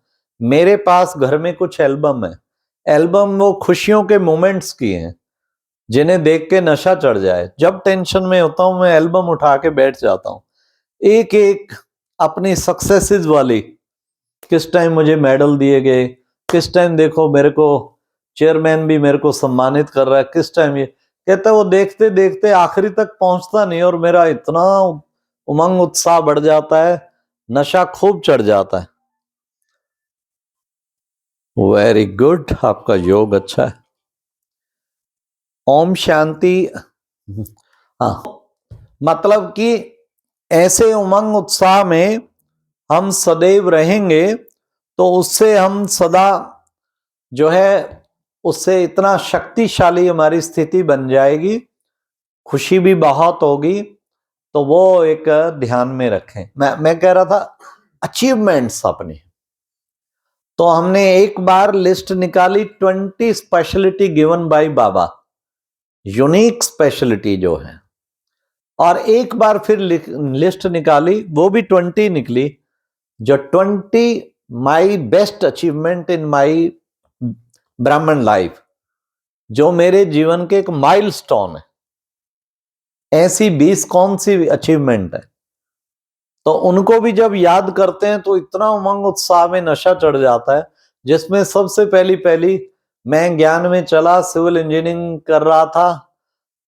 मेरे पास घर में कुछ एल्बम है, एल्बम वो खुशियों के मोमेंट्स की हैं जिन्हें देख के नशा चढ़ जाए। जब टेंशन में होता हूं मैं एल्बम उठा के बैठ जाता हूं, एक एक अपनी सक्सेसेस वाली, किस टाइम मुझे मेडल दिए गए, किस टाइम देखो मेरे को चेयरमैन भी मेरे को सम्मानित कर रहा है, किस टाइम ये कहता है, वो देखते देखते आखिरी तक पहुंचता नहीं और मेरा इतना उमंग उत्साह बढ़ जाता है, नशा खूब चढ़ जाता है। वेरी गुड, आपका योग अच्छा है। ओम शांति। हाँ, मतलब कि ऐसे उमंग उत्साह में हम सदैव रहेंगे तो उससे हम सदा जो है, उससे इतना शक्तिशाली हमारी स्थिति बन जाएगी, खुशी भी बहुत होगी। तो वो एक ध्यान में रखें। मैं कह रहा था अचीवमेंट्स अपनी, तो हमने एक बार लिस्ट निकाली 20 speciality given by Baba, unique speciality जो है, और एक बार फिर लिस्ट निकाली, वो भी 20 निकली, जो 20 माई बेस्ट अचीवमेंट इन माई ब्राह्मण लाइफ, जो मेरे जीवन के एक माइलस्टोन है। ऐसी 20 कौन सी अचीवमेंट है, तो उनको भी जब याद करते हैं तो इतना उमंग उत्साह में नशा चढ़ जाता है, जिसमें सबसे पहली मैं ज्ञान में चला, सिविल इंजीनियरिंग कर रहा था,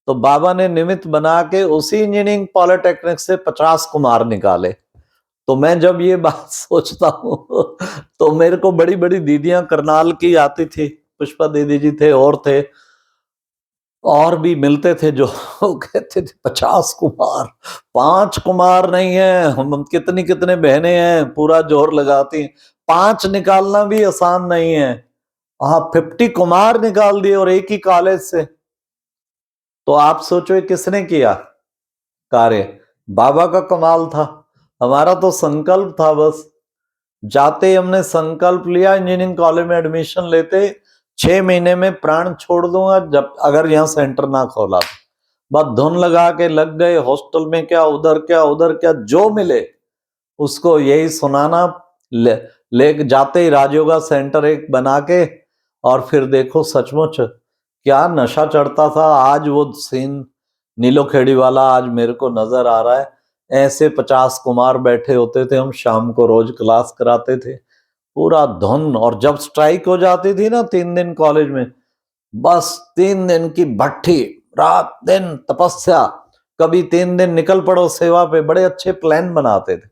तो बाबा ने निमित्त बना के उसी इंजीनियरिंग पॉलिटेक्निक से 50 कुमार निकाले। तो मैं जब ये बात सोचता हूँ तो मेरे को बड़ी बड़ी दीदियां करनाल की आती थी, पुष्पा दीदी जी थे और थे, और भी मिलते थे, जो कहते थे 50 कुमार, 5 कुमार नहीं है, हम कितनी कितने बहनें हैं, पूरा जोर लगाती, 5 निकालना भी आसान नहीं है। हाँ, 50 कुमार निकाल दिए और एक ही कॉलेज से। तो आप सोचो ये किसने किया कार्य? बाबा का कमाल था। हमारा तो संकल्प था, बस जाते हमने संकल्प लिया, इंजीनियरिंग कॉलेज में एडमिशन लेते 6 महीने में प्राण छोड़ दूंगा जब अगर यहाँ सेंटर ना खोला तो। बस धुन लगा के लग गए, हॉस्टल में क्या, उधर क्या, उधर क्या, जो मिले उसको यही सुनाना। ले जाते ही राजयोगा सेंटर एक बना के, और फिर देखो सचमुच क्या नशा चढ़ता था। आज वो सीन नीलो खेड़ी वाला आज मेरे को नजर आ रहा है। ऐसे 50 कुमार बैठे होते थे, हम शाम को रोज क्लास कराते थे, पूरा धुन। और जब स्ट्राइक हो जाती थी ना 3 दिन कॉलेज में, बस 3 दिन की भट्ठी, रात दिन तपस्या, कभी 3 दिन निकल पड़ो सेवा पे, बड़े अच्छे प्लान बनाते थे।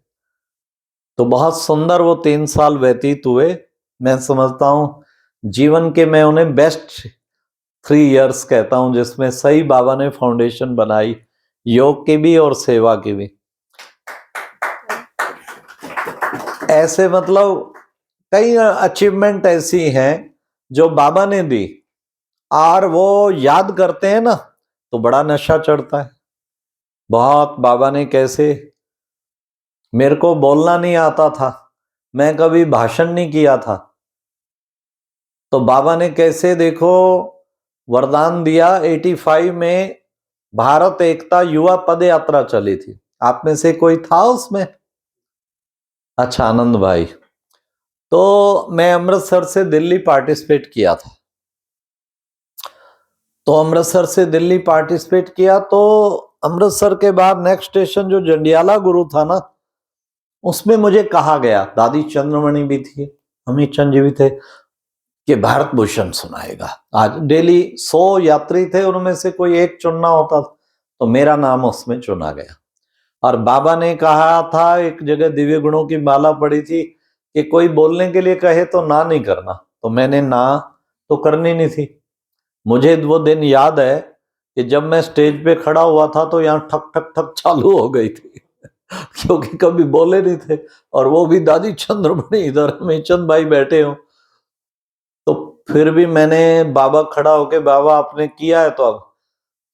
तो बहुत सुंदर वो 3 साल व्यतीत हुए। मैं समझता हूं जीवन के मैं उन्हें बेस्ट 3 इयर्स कहता हूं, जिसमें सही बाबा ने फाउंडेशन बनाई, योग की भी और सेवा की भी। ऐसे मतलब कई अचीवमेंट ऐसी हैं जो बाबा ने दी, और वो याद करते हैं ना तो बड़ा नशा चढ़ता है। बहुत बाबा ने कैसे, मेरे को बोलना नहीं आता था, मैं कभी भाषण नहीं किया था, तो बाबा ने कैसे देखो वरदान दिया। 85 में भारत एकता युवा पद यात्रा चली थी, आप में से कोई था उसमें? अच्छा, आनंद भाई। तो मैं अमृतसर से दिल्ली पार्टिसिपेट किया था। तो अमृतसर से दिल्ली पार्टिसिपेट किया, तो अमृतसर के बाद नेक्स्ट स्टेशन जो जंडियाला गुरु था ना, उसमें मुझे कहा गया, दादी चंद्रमणि भी थी, अमित चंद जी भी थे, कि भारत भूषण सुनाएगा। आज डेली 100 यात्री थे, उनमें से कोई एक चुनना होता था, तो मेरा नाम उसमें चुना गया। और बाबा ने कहा था, एक जगह दिव्य गुणों की माला पड़ी थी कि कोई बोलने के लिए कहे तो ना नहीं करना, तो मैंने ना तो करनी नहीं थी। मुझे वो दिन याद है कि जब मैं स्टेज पे खड़ा हुआ था तो यहाँ ठक ठक ठक चालू हो गई थी क्योंकि कभी बोले नहीं थे, और वो भी दादी चंद्रमणि, इधर मेचंद भाई बैठे हो। तो फिर भी मैंने बाबा खड़ा होके, बाबा आपने किया है तो अब,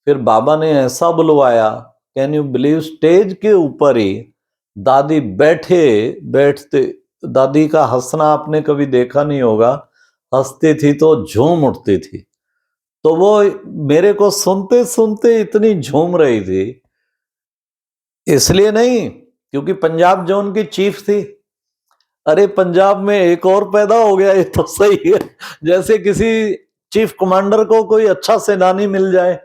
फिर बाबा ने ऐसा बुलवाया, कैन यू बिलीव, स्टेज के ऊपर ही दादी बैठे बैठते, दादी का हंसना आपने कभी देखा नहीं होगा, हंसती थी तो झूम उठती थी। तो वो मेरे को सुनते सुनते इतनी झूम रही थी, इसलिए नहीं क्योंकि पंजाब जोन की चीफ थी। अरे पंजाब में एक और पैदा हो गया, ये तो सही है, जैसे किसी चीफ कमांडर को कोई अच्छा सेनानी मिल जाए,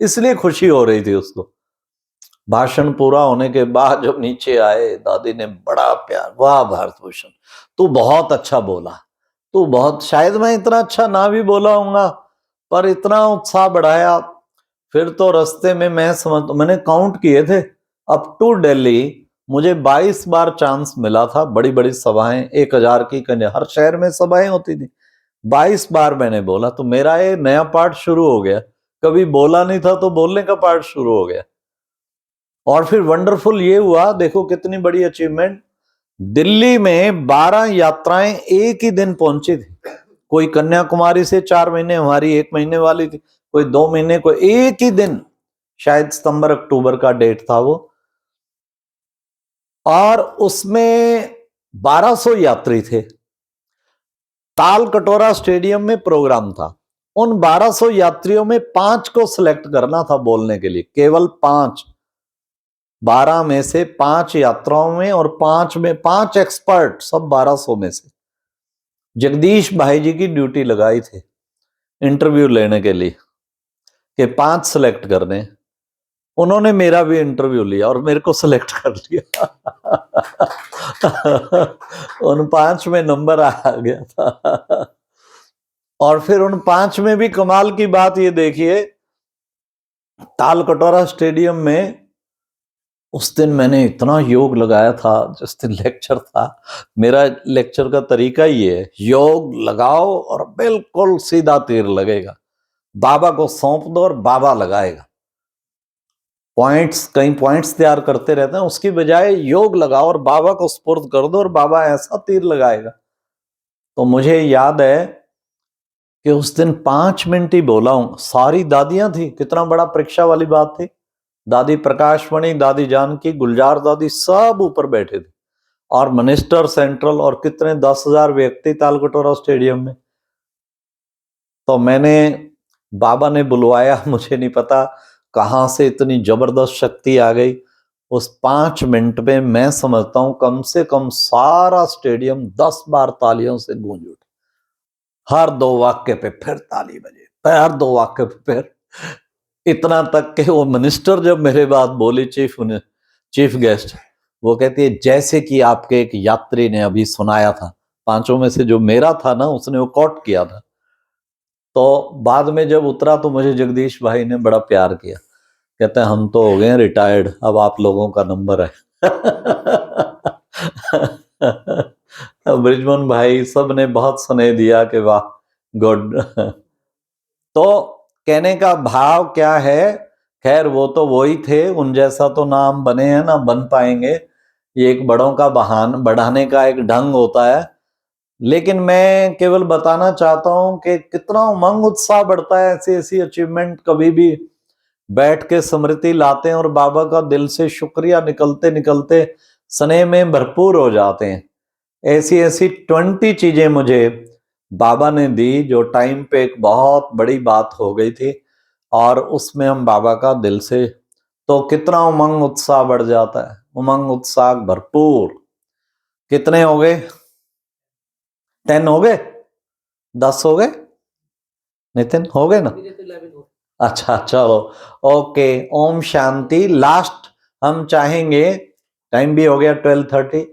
इसलिए खुशी हो रही थी उसको। भाषण पूरा होने के बाद जब नीचे आए, दादी ने बड़ा प्यार, वाह भारत भूषण, तू बहुत अच्छा बोला, तू बहुत, शायद मैं इतना अच्छा ना भी बोला हूंगा, पर इतना उत्साह बढ़ाया। फिर तो रास्ते में मैंने काउंट किए थे, अप टू दिल्ली मुझे 22 बार चांस मिला था। बड़ी बड़ी सभाएं, 1000 की हर शहर में सभाएं होती थी, 22 बार मैंने बोला। तो मेरा ये नया पार्ट शुरू हो गया, कभी बोला नहीं था तो बोलने का पार्ट शुरू हो गया। और फिर वंडरफुल ये हुआ, देखो कितनी बड़ी अचीवमेंट, दिल्ली में 12 यात्राएं एक ही दिन पहुंची थी। कोई कन्याकुमारी से 4 महीने, हमारी 1 महीने वाली थी, कोई 2 महीने, कोई एक ही दिन, शायद सितंबर अक्टूबर का डेट था वो, और उसमें 1200 यात्री थे। ताल कटोरा स्टेडियम में प्रोग्राम था। उन 1200 यात्रियों में 5 को सिलेक्ट करना था बोलने के लिए, केवल 5, 12 में से 5 यात्राओं में, और 5 में 5 एक्सपर्ट, सब 1200 में से। जगदीश भाई जी की ड्यूटी लगाई थी इंटरव्यू लेने के लिए कि 5 सिलेक्ट करने। उन्होंने मेरा भी इंटरव्यू लिया और मेरे को सिलेक्ट कर लिया उन 5 में नंबर आ गया था और फिर उन 5 में भी कमाल की बात ये देखिए, तालकटोरा स्टेडियम में उस दिन मैंने इतना योग लगाया था। जिस दिन लेक्चर था, मेरा लेक्चर का तरीका ये है, योग लगाओ और बिल्कुल सीधा तीर लगेगा। बाबा को सौंप दो और बाबा लगाएगा। पॉइंट्स, कई पॉइंट्स तैयार करते रहते हैं, उसकी बजाय योग लगाओ और बाबा को सुपुर्द कर दो और बाबा ऐसा तीर लगाएगा। तो मुझे याद है कि उस दिन 5 मिनट ही बोला हूं। सारी दादियां थी, कितना बड़ा परीक्षा वाली बात थी। दादी प्रकाशमणि, दादी जानकी, गुलजार दादी सब ऊपर बैठे थे, और मिनिस्टर सेंट्रल, और कितने 10,000 व्यक्ति तालकटोरा स्टेडियम में। तो मैंने, बाबा ने बुलवाया, मुझे नहीं पता कहां से इतनी जबरदस्त शक्ति आ गई। उस 5 मिनट में मैं समझता हूं कम से कम सारा स्टेडियम 10 बार तालियों से गूंज उठा। हर 2 वाक्य पे फिर ताली बजे, हर 2 वाक्य पे फिर, इतना तक कि वो मिनिस्टर जब मेरे बात बोली, चीफ गेस्ट, वो कहती है जैसे कि आपके एक यात्री ने अभी सुनाया था। 5 में से जो मेरा था ना, उसने वो कोट किया था। तो बाद में जब उतरा तो मुझे जगदीश भाई ने बड़ा प्यार किया, कहते हैं हम तो हो गए रिटायर्ड, अब आप लोगों का नंबर है। ब्रिजमोहन भाई सब ने बहुत स्नेह दिया कि वाह, गुड। तो कहने का भाव क्या है, खैर वो तो वही थे, उन जैसा तो ना हम बने हैं ना बन पाएंगे। ये एक बड़ों का बढ़ाने का एक ढंग होता है। लेकिन मैं केवल बताना चाहता हूं कि कितना उमंग उत्साह बढ़ता है ऐसी ऐसी अचीवमेंट कभी भी बैठ के स्मृति लाते हैं, और बाबा का दिल से शुक्रिया निकलते निकलते स्नेह में भरपूर हो जाते हैं। ऐसी ऐसी 20 चीजें मुझे बाबा ने दी, जो टाइम पे एक बहुत बड़ी बात हो गई थी, और उसमें हम बाबा का दिल से, तो कितना उमंग उत्साह बढ़ जाता है, उमंग उत्साह भरपूर। कितने हो गए? 10 हो गए? 10 हो गए? नितिन हो गए ना? मेरे तो 11 हो। अच्छा, चलो, ओके। ओम शांति। लास्ट हम चाहेंगे, टाइम भी हो गया 12:30,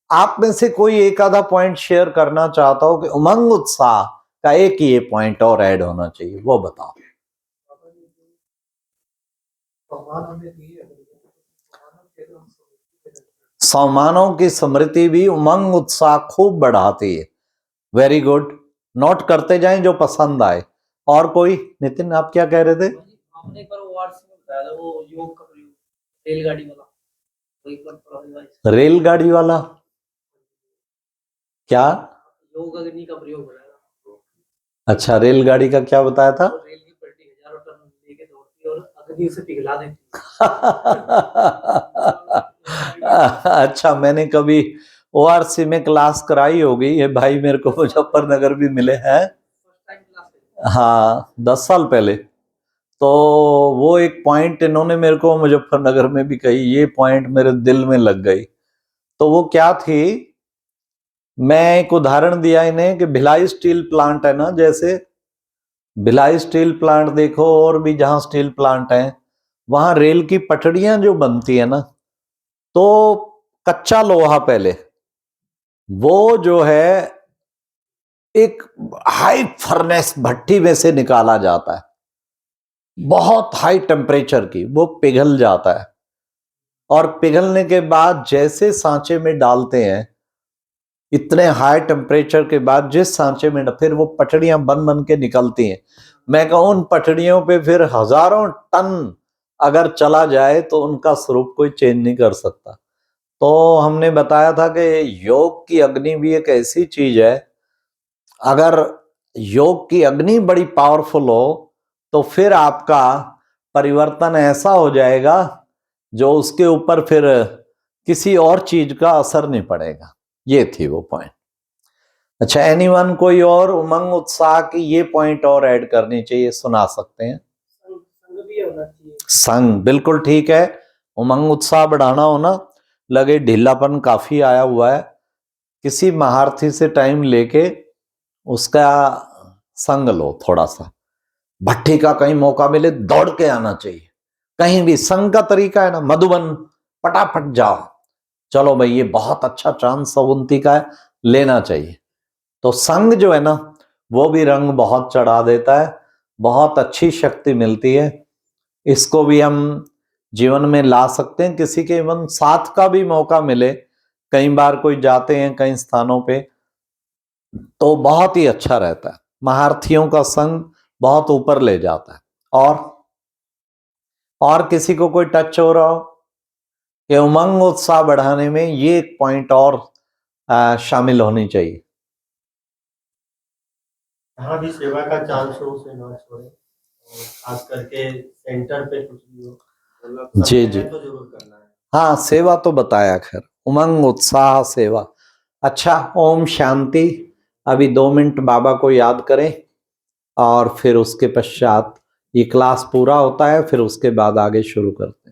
आप में से कोई एक आधा पॉइंट शेयर करना चाहता हो कि उमंग उत्साह का एक ही पॉइंट और ऐड होना चाहिए, वो बताओ। सम्मानों की स्मृति भी उमंग उत्साह खूब बढ़ाती है। वेरी गुड, नोट करते जाएं जो पसंद आए। और कोई? नितिन आप क्या कह रहे थे? आपने एक बार वो वार्ड्स में बताया था, वो योग का प्रयोग, रेलगाड़ी वाला, वो एक बार थोड़ा रिवाइज। रेलगाड़ी वाला क्या? योग अग्नि का प्रयोग बताया था। अच्छा, रेलगाड़ी का क्या बताया था? वो रेल की पटरी हजारों टन लेके दौड़ती है और अग्नि उसे पिघला देती अच्छा, मैंने कभी ORC में क्लास कराई होगी, ये भाई मेरे को मुजफ्फरनगर भी मिले हैं। है। हाँ, 10 साल पहले। तो वो एक पॉइंट इन्होंने मेरे को मुजफ्फरनगर में भी कही, ये पॉइंट मेरे दिल में लग गई। तो वो क्या थी, मैं एक उदाहरण दिया इन्हें कि भिलाई स्टील प्लांट है ना, जैसे भिलाई स्टील प्लांट देखो, और भी जहां स्टील प्लांट है, वहां रेल की पटड़ियां जो बनती है ना, तो कच्चा लोहा पहले वो जो है एक हाई फर्नेस भट्टी में से निकाला जाता है, बहुत हाई टेम्परेचर की, वो पिघल जाता है, और पिघलने के बाद जैसे सांचे में डालते हैं, इतने हाई टेम्परेचर के बाद जिस सांचे में फिर वो पटड़ियां बन बन के निकलती हैं। मैं कहूं उन पटड़ियों पे फिर हजारों टन अगर चला जाए तो उनका स्वरूप कोई चेंज नहीं कर सकता। तो हमने बताया था कि योग की अग्नि भी एक ऐसी चीज है, अगर योग की अग्नि बड़ी पावरफुल हो तो फिर आपका परिवर्तन ऐसा हो जाएगा जो उसके ऊपर फिर किसी और चीज का असर नहीं पड़ेगा। ये थी वो पॉइंट। अच्छा, एनीवन कोई और उमंग उत्साह की ये पॉइंट और ऐड करनी चाहिए, सुना सकते हैं। संग भी होना चाहिए। संग बिल्कुल ठीक है। उमंग उत्साह बढ़ाना हो ना, लगे ढीलापन काफी आया हुआ है, किसी महारथी से टाइम लेके उसका संग लो थोड़ा सा। भट्टी का कहीं मौका मिले दौड़ के आना चाहिए, कहीं भी संग का तरीका है ना, मधुबन फटाफट जाओ, चलो भाई ये बहुत अच्छा चांस अवंती का है, लेना चाहिए। तो संग जो है ना वो भी रंग बहुत चढ़ा देता है, बहुत अच्छी शक्ति मिलती है। इसको भी हम जीवन में ला सकते हैं। किसी के इवन साथ का भी मौका मिले, कई बार कोई जाते हैं कई स्थानों पे, तो बहुत ही अच्छा रहता है। महारथियों का संग बहुत ऊपर ले जाता है। और किसी को कोई टच हो रहा हो कि उमंग उत्साह बढ़ाने में ये एक पॉइंट और शामिल होनी चाहिए। जहाँ भी सेवा का चांस हो उसे ना छोड़े, और खास करके सेंटर पे कुछ भी हो, मतलब जी, समय जी। है तो जरूर करना है। हाँ, सेवा तो बताया, खैर उमंग उत्साह सेवा। अच्छा, ओम शांति। अभी 2 मिनट बाबा को याद करें और फिर उसके पश्चात ये क्लास पूरा होता है, फिर उसके बाद आगे शुरू करते हैं।